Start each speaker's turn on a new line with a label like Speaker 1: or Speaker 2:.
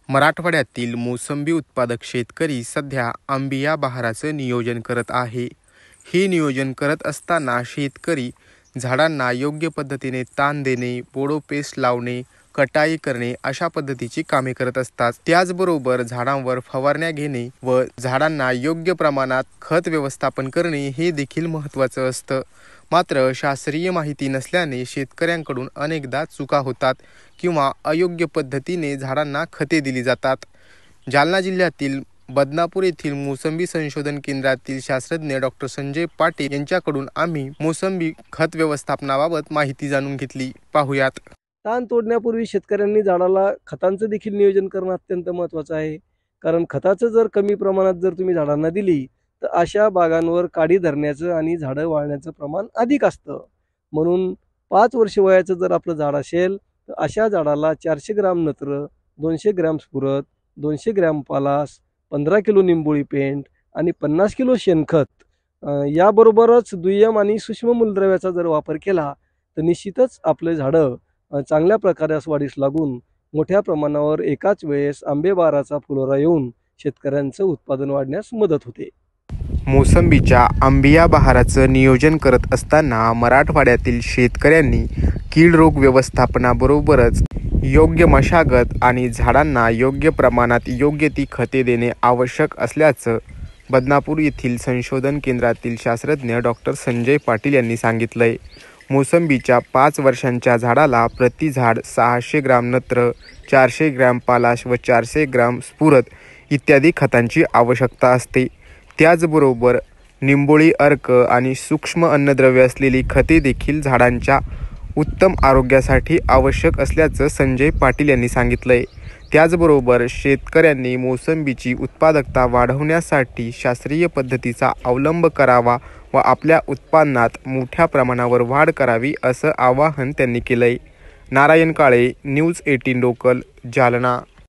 Speaker 1: मराठवाड्यातील मोसंबी उत्पादक शेतकरी सध्या अंबिया बहाराचं नियोजन करत आहे. हे नियोजन करत असताना शेतकरी झाडांना योग्य पद्धतीने ताण देणे, पोडोपेस्ट लावणे, कटाई करणे अशा पद्धतीची कामे करत असतात. त्याचबरोबर झाडांवर फवारण्या घेणे व झाडांना योग्य प्रमाणात खत व्यवस्थापन करणे हे देखील महत्त्वाचं असतं. मात्र शास्त्रीय माहिती नसल्याने शेतकऱ्यांकडून अनेकदा चुका होतात किंवा अयोग्य पद्धतीने झाडांना खते दिली जातात. जालना जिल्ह्यातील बदनापूर येथील मोसंबी संशोधन केंद्रातील शास्त्रज्ञ डॉक्टर संजय पाटील यांच्याकडून आम्ही मोसंबी खत व्यवस्थापनाबाबत माहिती जाणून घेतली. पाहुयात.
Speaker 2: ताण तोडण्यापूर्वी शेतकऱ्यांनी झाडाला खतांचं देखील नियोजन करणं अत्यंत महत्त्वाचं आहे. कारण खताचं जर कमी प्रमाणात जर तुम्ही झाडांना दिली तर अशा बागांवर काडी धरण्याचं आणि झाडं वाळण्याचं प्रमाण अधिक असतं. म्हणून 5 वर्ष वयाचं जर आपलं झाड असेल तर अशा झाडाला 400 ग्राम नत्र, 200 ग्राम स्फुरद, 200 ग्राम पालास, 15 किलो निंबोळी पेंट आणि 50 किलो शेणखत याबरोबरच दुय्यम आणि सूक्ष्म मूलद्रव्याचा जर वापर केला तर निश्चितच आपले झाडं चांगल्या प्रकारे वाढीस लागून मोठ्या प्रमाणावर एकाच वेळेस आंबेबाराचा फुलोरा येऊन शेतकऱ्यांचं उत्पादन वाढण्यास मदत होते.
Speaker 1: मोसंबीच्या अंबिया बहाराचं नियोजन करत असताना मराठवाड्यातील शेतकऱ्यांनी कीड रोग व्यवस्थापनाबरोबरच योग्य मशागत आणि झाडांना योग्य प्रमाणात योग्य ती खते देणे आवश्यक असल्याचं बदनापूर येथील संशोधन केंद्रातील शास्त्रज्ञ डॉक्टर संजय पाटील यांनी सांगितलंय. मोसंबीच्या 5 वर्षांच्या झाडाला प्रति झाड 600 ग्राम नत्र, 400 ग्राम पालाश व 400 ग्राम स्फुरद इत्यादी खतांची आवश्यकता असते. त्याचबरोबर निंबोळी अर्क आणि सूक्ष्म अन्नद्रव्य असलेली खते देखील झाडांच्या उत्तम आरोग्यासाठी आवश्यक असल्याचं संजय पाटील यांनी सांगितलंय. त्याचबरोबर शेतकऱ्यांनी मोसंबीची उत्पादकता वाढवण्यासाठी शास्त्रीय पद्धतीचा अवलंब करावा व आपल्या उत्पन्नात मोठ्या प्रमाणावर वाढ करावी असं आवाहन त्यांनी केलंय. Narayan Kale, news 18 local, Jalna.